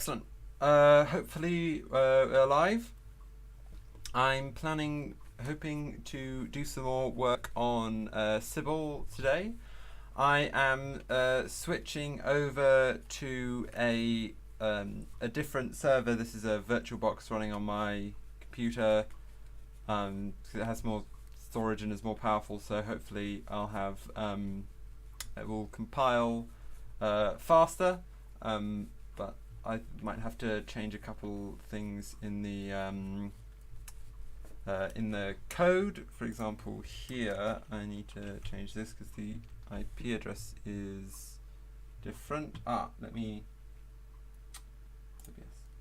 Excellent. Hopefully we're live. I'm hoping to do some more work on Sybil today. I am switching over to a different server. This is a VirtualBox running on my computer because it has more storage and is more powerful. So hopefully I'll have it will compile faster. But I might have to change a couple things in the code. For example, here I need to change this because the IP address is different.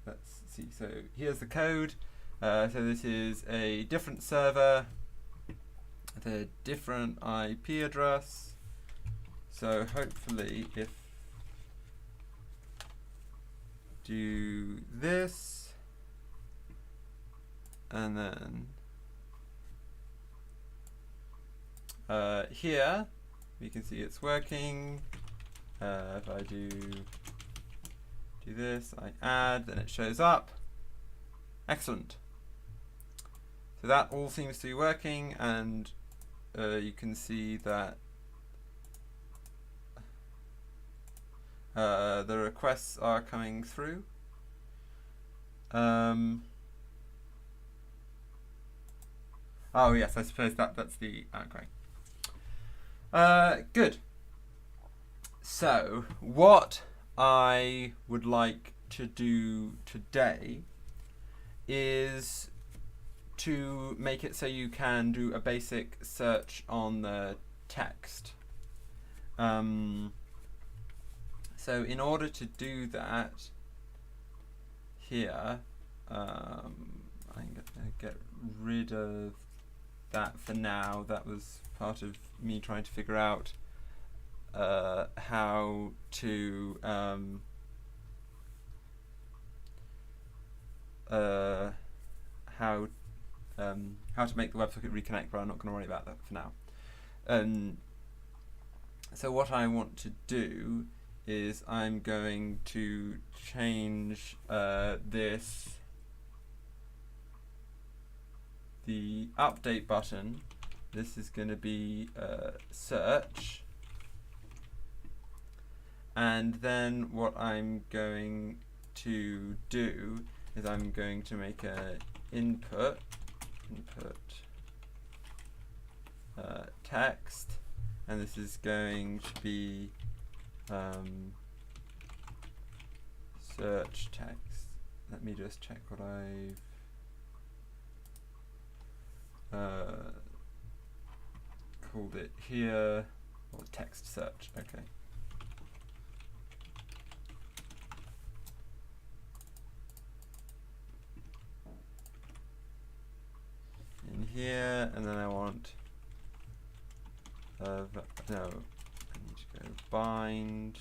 Let's see. So here's the code. So this is a different server, the different IP address. So hopefully if do this and then here we can see it's working. If I do this, I add, then it shows up. Excellent. So that all seems to be working, and you can see that the requests are coming through. Oh yes, I suppose that's the okay. Good. So what I would like to do today is to make it so you can do a basic search on the text. So in order to do that, here, I'm going to get rid of that for now. That was part of me trying to figure out how to make the WebSocket reconnect, but I'm not going to worry about that for now. So what I want to do is I'm going to change the update button. This is going to be search, and then what I'm going to do is I'm going to make a input text, and this is going to be search text. Let me just check what I've called it here. Or text search. Okay. In here, and then I want no. I need to go bind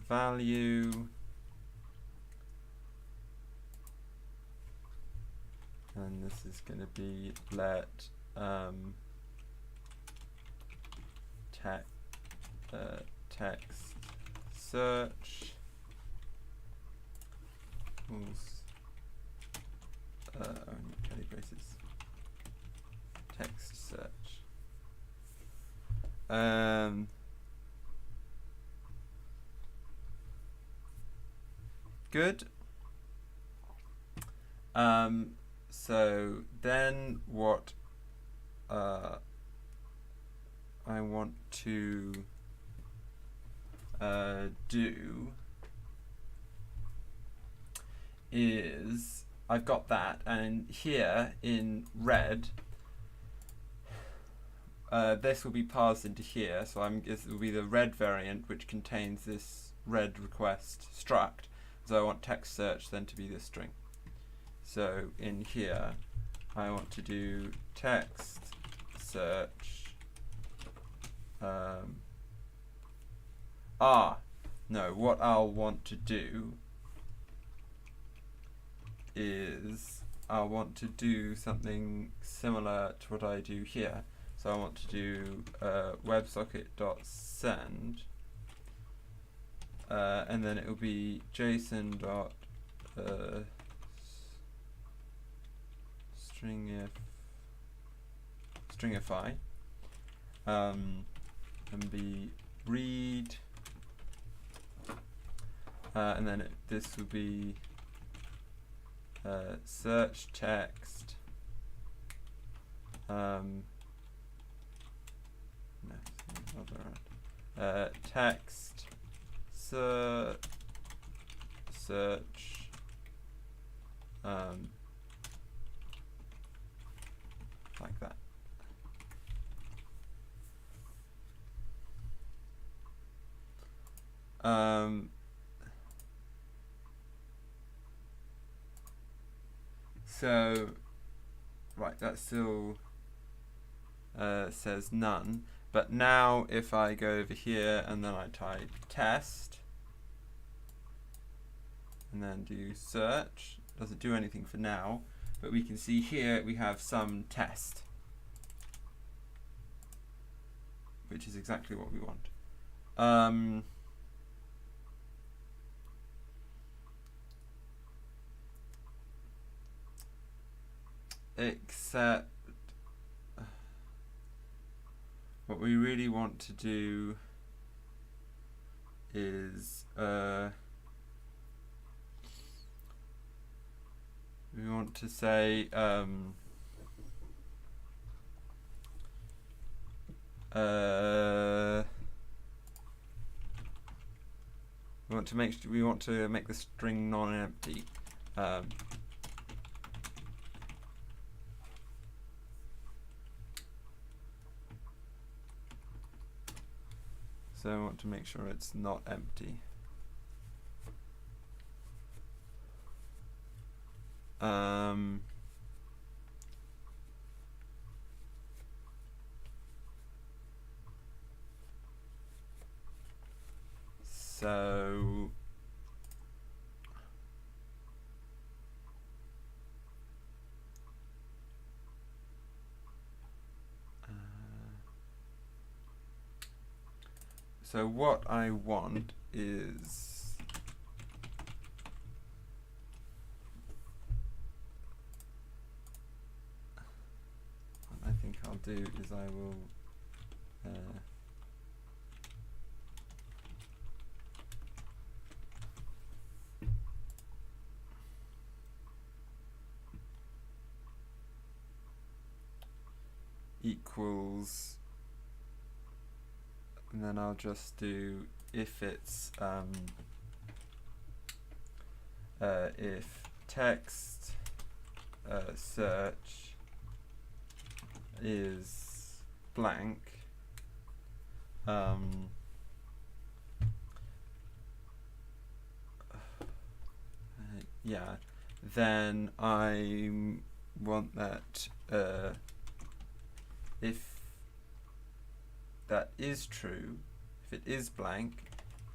value, and this is going to be let text search curly braces text search. Good. So then what I want to do is I've got that, and here in red this will be parsed into here, so this will be the red variant which contains this red request struct. So I want text search then to be this string. So in here I want to do text search. No, what I'll want to do is I'll want to do something similar to what I do here. So I want to do WebSocket.send and then it will be JSON dot stringify, and be read, and then this will be search text, no, it's not around. Text search like that. So right, that still says none, but now if I go over here and then I type test and then do search, doesn't do anything for now, but we can see here we have some test, which is exactly what we want. Except what we really want to do is we want to say we want to make the string non-empty. So I want to make sure it's not empty. So so what I want is what I think I'll do is I will equals, and then I'll just do if it's if text search is blank, yeah, then I want that if that is true, if it is blank,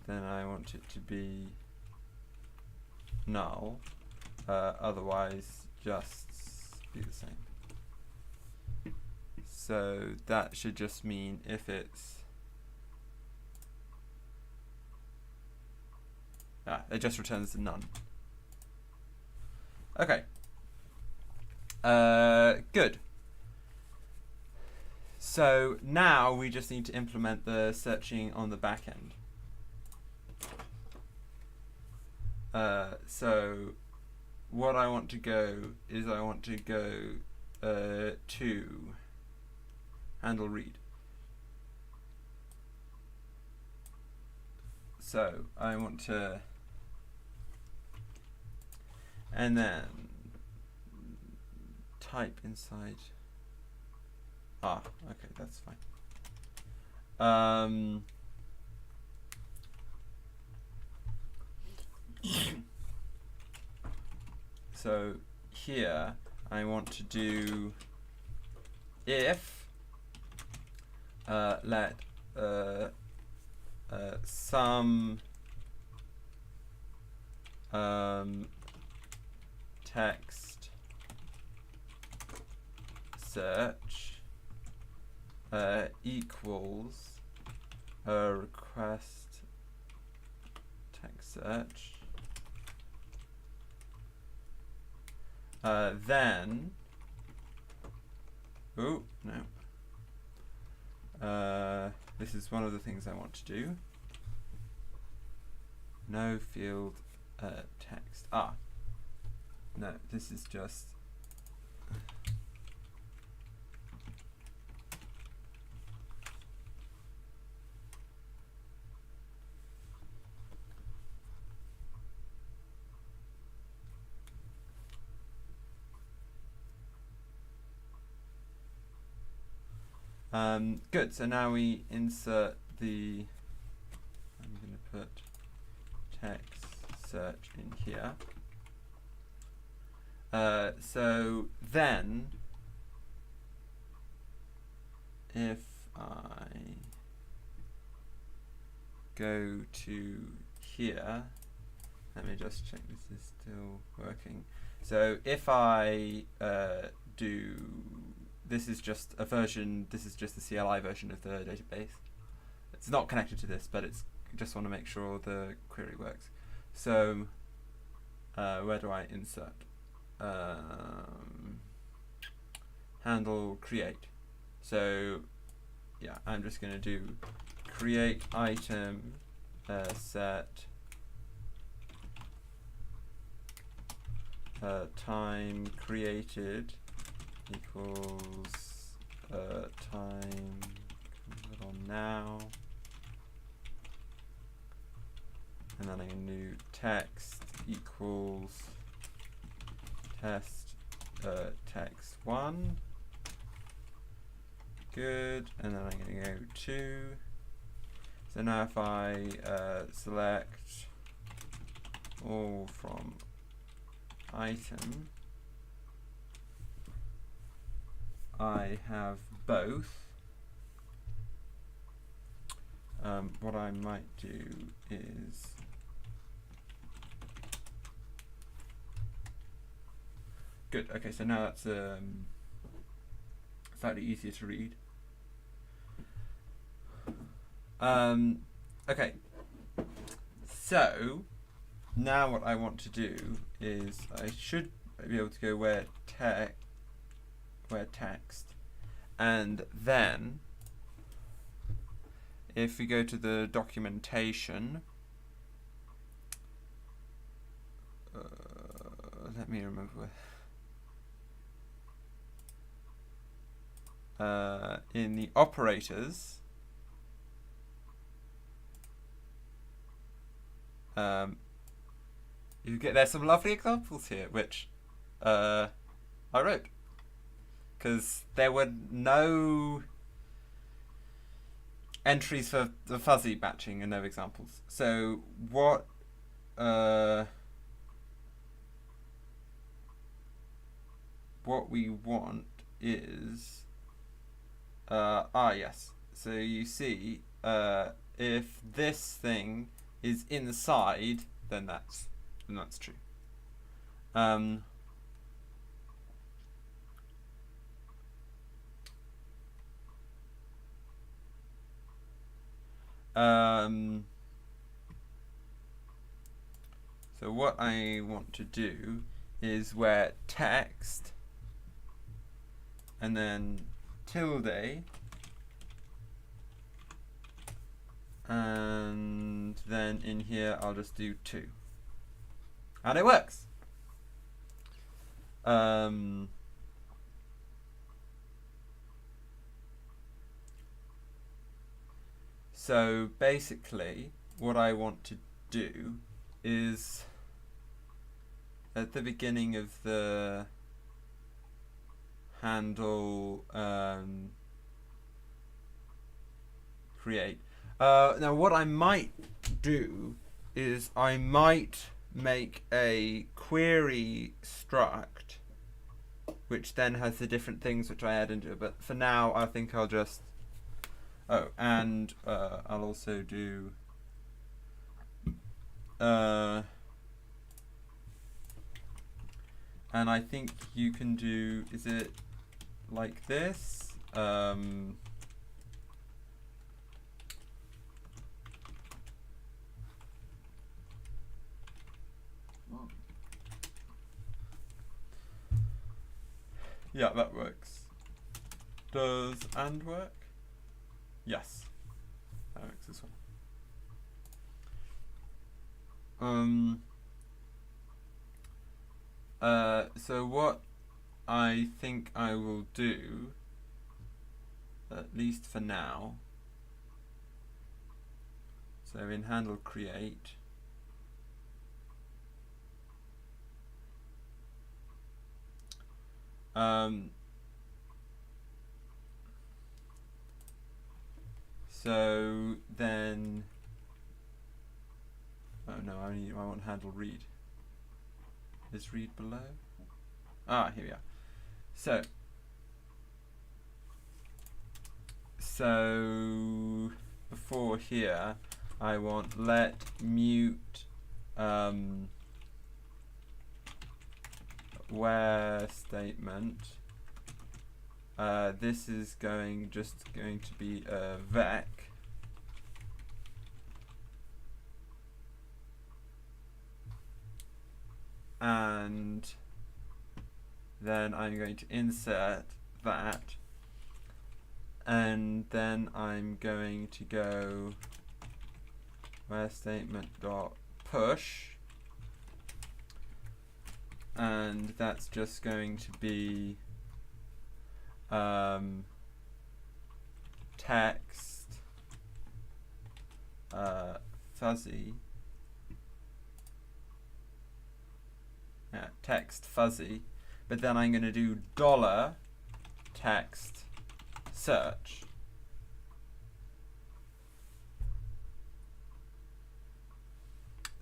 then I want it to be null, otherwise just be the same. So that should just mean if it's it just returns the none. Okay. Good. So now we just need to implement the searching on the back end. So what I want to go is I want to go to handle read. So I want to, and then type inside. Okay, that's fine. So here I want to do if let some text search equals a request search. Then, oh no, this is one of the things I want to do. No field text. No, this is just good. So now we insert the, I'm going to put text search in here. So then, if I go to here, let me just check this is still working. So if I do, this is just a version, this is just the CLI version of the database. It's not connected to this, but it's just want to make sure the query works. So where do I insert? Handle create. So yeah, I'm just going to do create item set time created equals time on now, and then I'm going to do text equals test text 1. Good, and then I'm going to go 2. So now if I select all from item, I have both. What I might do is good. Okay, so now that's slightly easier to read. Okay, so now what I want to do is I should be able to go where text, and then if we go to the documentation, let me remember where. In the operators, there's some lovely examples here which I wrote, because there were no entries for the fuzzy batching and no examples. So what we want is yes. So you see, if this thing is inside, then that's true. So what I want to do is where text and then tilde, and then in here I'll just do 2, and it works. So basically what I want to do is at the beginning of the handle create. Now what I might do is I might make a query struct which then has the different things which I add into it, but for now I think I'll just and I'll also do and I think you can do, is it like this? Yeah, that works. Does and work? Yes, that works as well. So what I think I will do, at least for now, so in handle create, so then, oh no, I want handle read. Is read below? Ah, here we are. So before here, I want let mute where statement. This is just going to be a vec. And then I'm going to insert that, and then I'm going to go where statement dot push, and that's just going to be text fuzzy. Yeah, text fuzzy, but then I'm going to do dollar text search.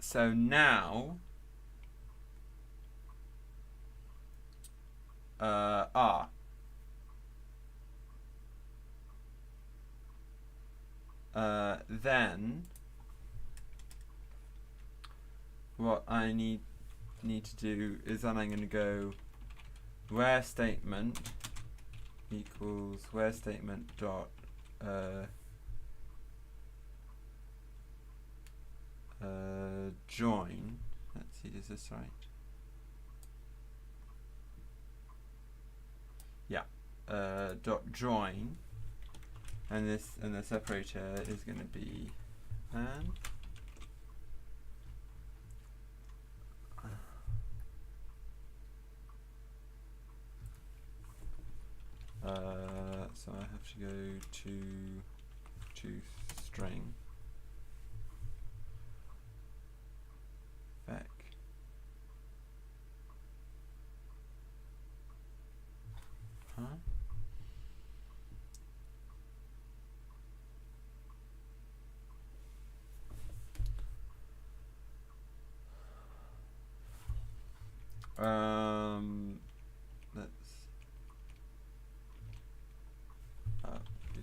So now then what I need to do is then I'm going to go where statement equals where statement dot join. Let's see, is this right? Yeah, dot join, and the separator is going to be and. So I have to go to string vec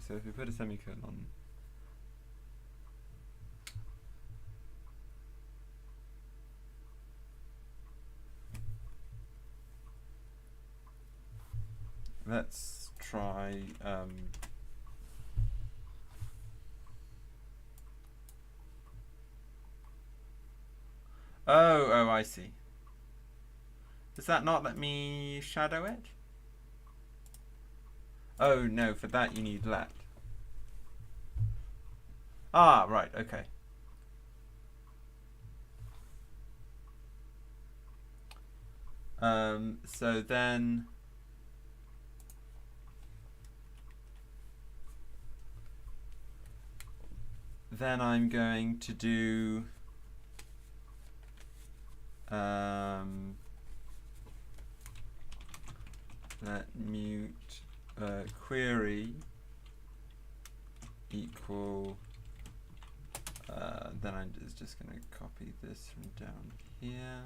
so if we put a semicolon on, let's try oh, I see. Does that not let me shadow it? Oh no, for that you need let. Ah, right, okay. So then I'm going to do let mute query equal then I'm just going to copy this from down here.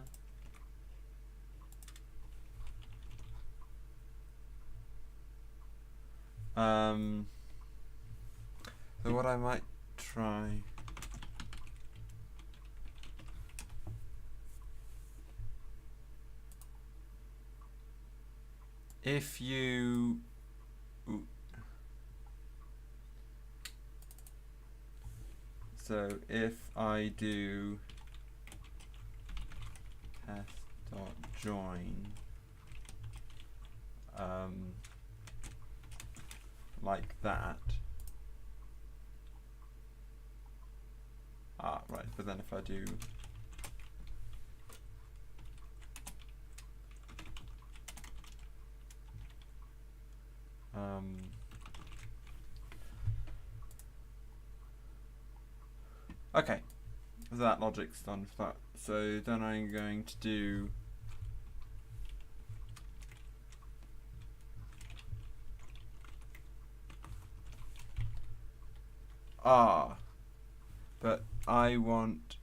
So what I might try, if you so if I do test.join like that. Right, but then if I do okay, so that logic's done for that. So then I'm going to do but I want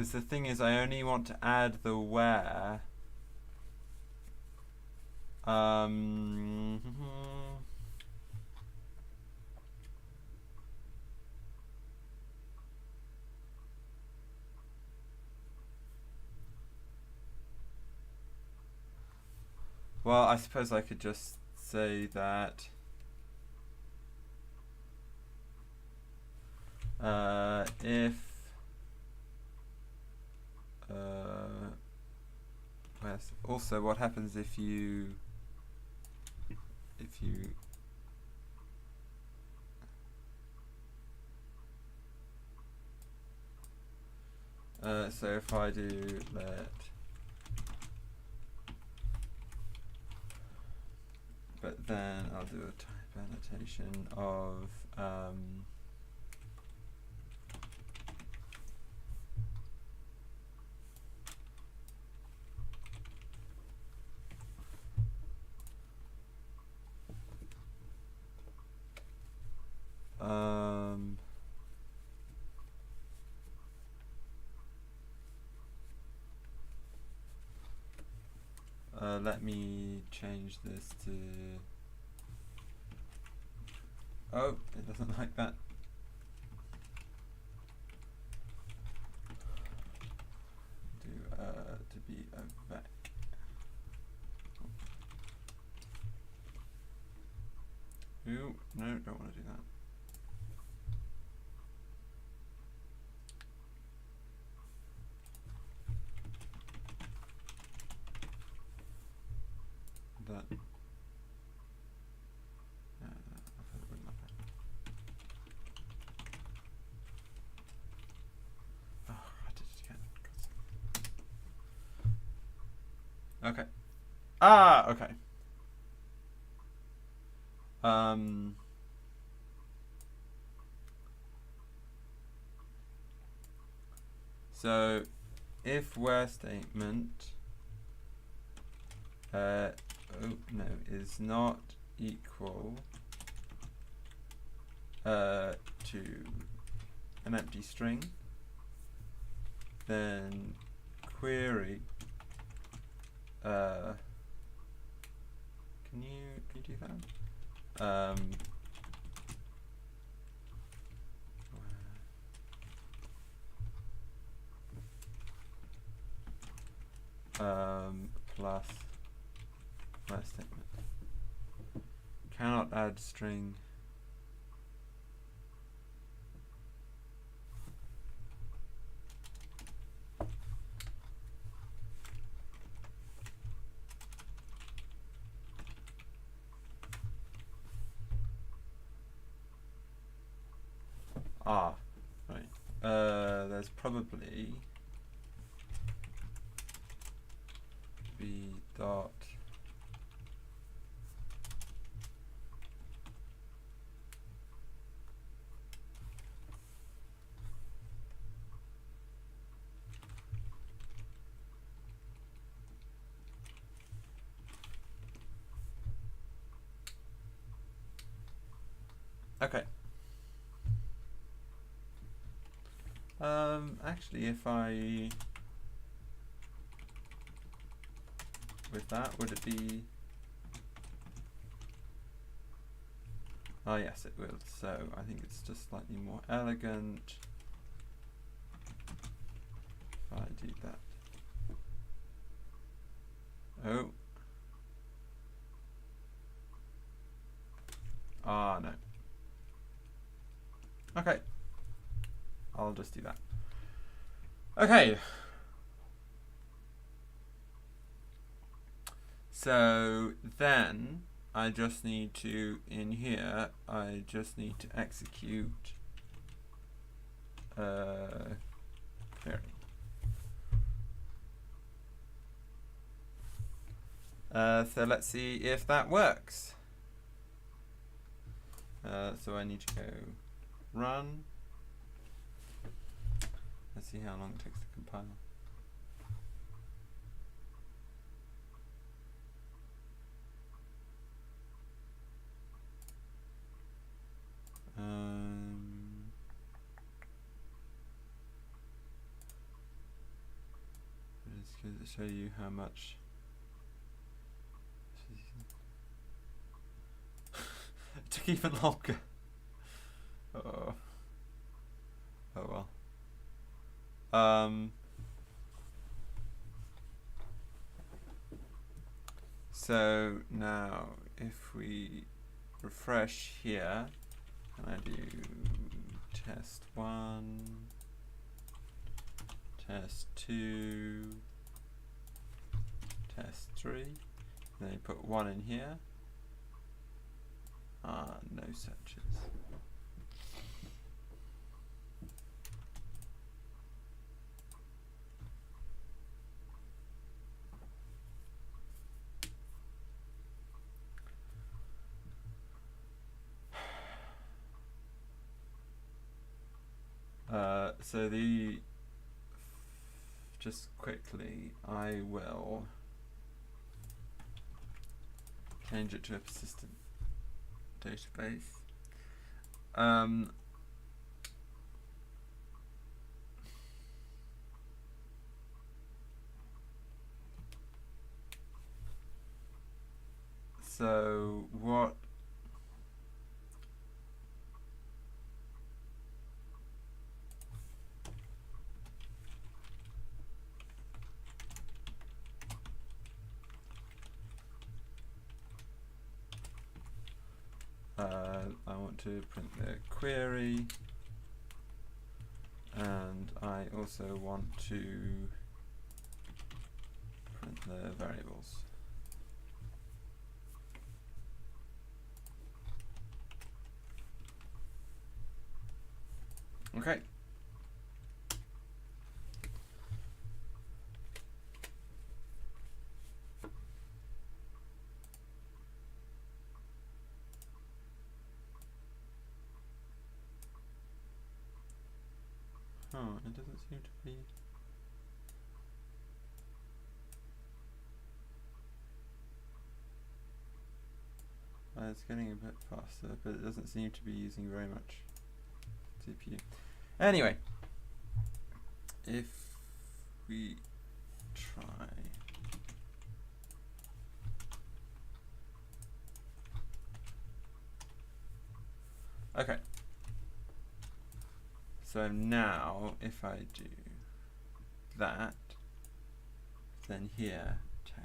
because the thing is, I only want to add the where. Well, I suppose I could just say that if also what happens if you so if I do let, but then I'll do a type annotation of let me change this to, oh, it doesn't like that. Do to be a vec. Ooh, no, don't want to do that. Okay. Okay. So if where statement is not equal to an empty string, then query can you do that? Plus where statement cannot add string right. There's probably b dot okay. Actually, if I with that, would it be Oh yes, it will. So I think it's just slightly more elegant if I do that. Oh. Ah, no. Okay. I'll just do that. Okay. So then I just need to, in here, I just need to execute query. So let's see if that works. So I need to go run. Let's see how long it takes to compile. Just going to show you how much. It took even longer. Oh. Oh well. So now if we refresh here, and I do test 1, test 2, test 3, and then you put 1 in here. No searches. So just quickly, I will change it to a persistent database. So what I want to print the query, and I also want to print the variables. Okay. Oh, it doesn't seem to be. It's getting a bit faster, but it doesn't seem to be using very much CPU. Anyway, if we try. Okay. So now, if I do that, then here, text.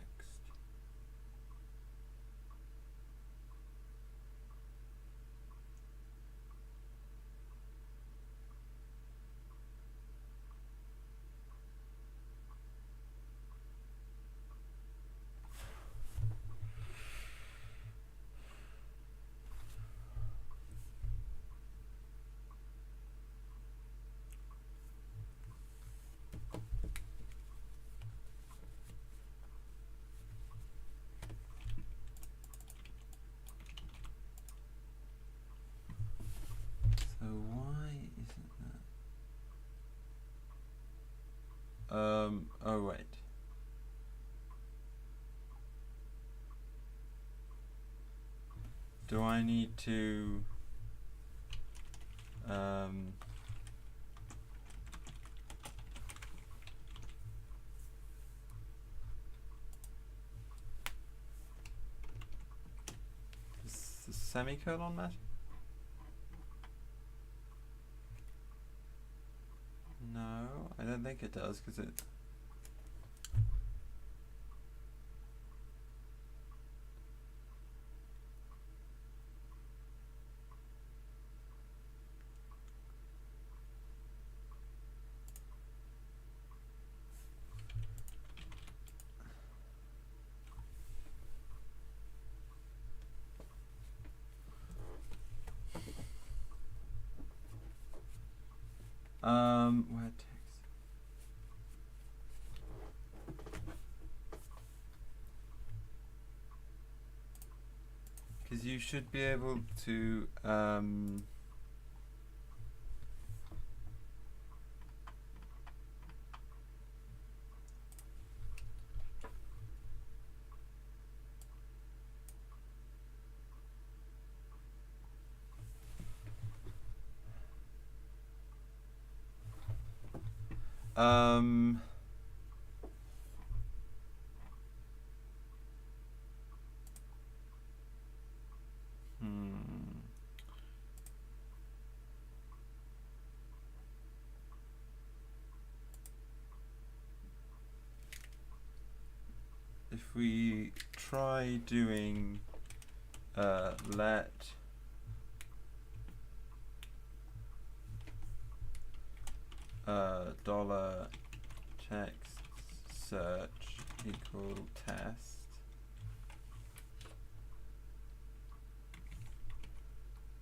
So why isn't that? Oh wait. Do I need to does the semicolon matter? think it does because it. Where text? Because you should be able to if we try doing let dollar text search equal test,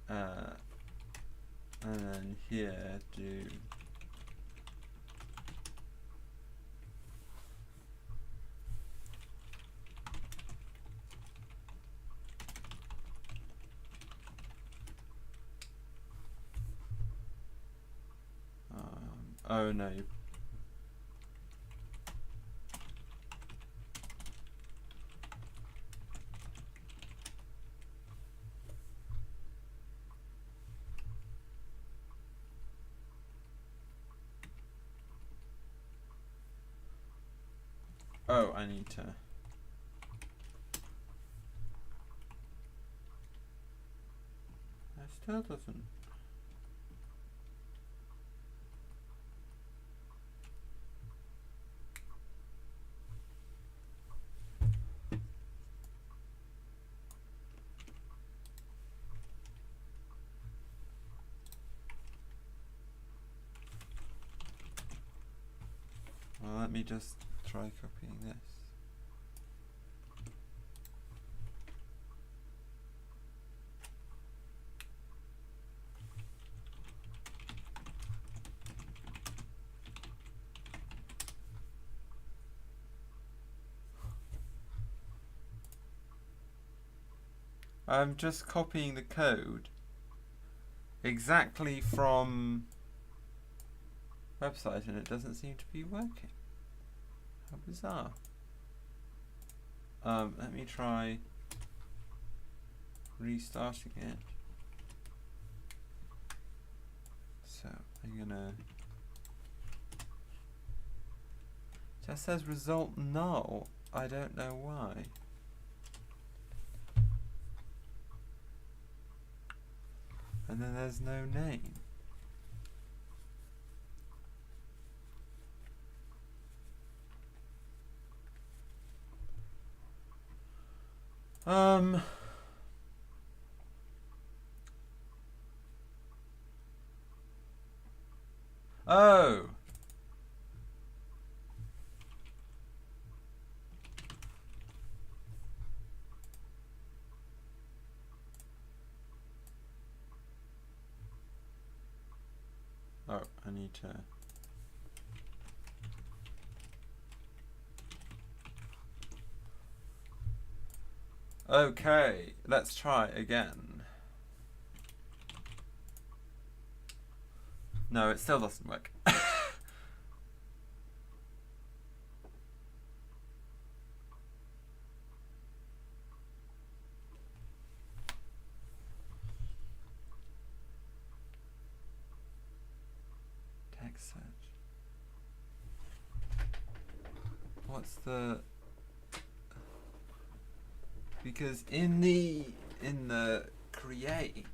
and then here do oh no. Oh, I need to. It still doesn't. Well, let me just try copying this. I'm just copying the code exactly from website and it doesn't seem to be working. How bizarre. Let me try restarting it. So I'm gonna. It just says result null. I don't know why. And then there's no name. Oh. Oh, I need to. Okay, let's try again. No, it still doesn't work. Text search. What's the? Because in the create.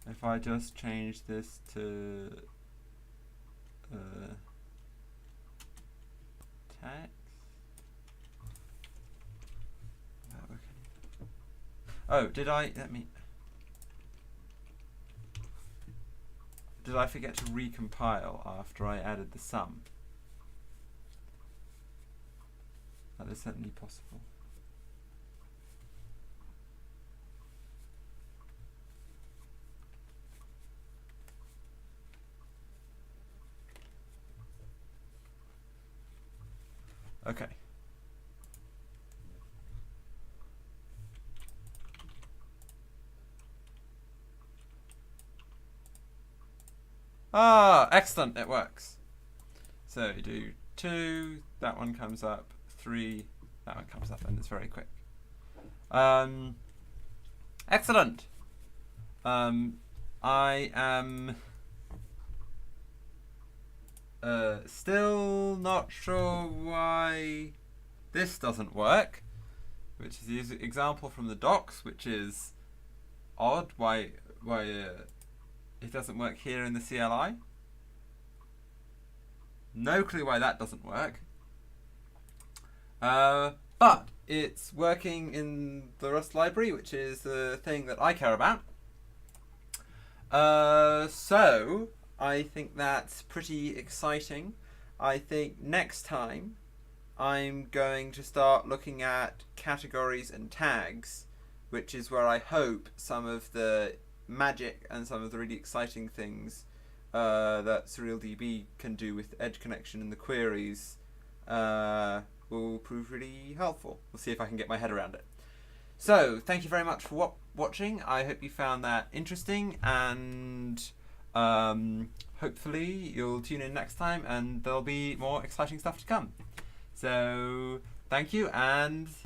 If I just change this to text. Oh, did I forget to recompile after I added the sum? That is certainly possible. Okay. Ah, excellent, it works. So you do 2, that one comes up, 3, that one comes up, and it's very quick. Excellent. I am still not sure why this doesn't work, which is the example from the docs, which is odd. Why it doesn't work here in the CLI. No clue why that doesn't work. But it's working in the Rust library, which is the thing that I care about. So I think that's pretty exciting. I think next time I'm going to start looking at categories and tags, which is where I hope some of the magic and some of the really exciting things that SurrealDB can do with edge connection and the queries will prove really helpful. We'll see if I can get my head around it. So, thank you very much for watching. I hope you found that interesting, and hopefully you'll tune in next time and there'll be more exciting stuff to come. So, thank you, and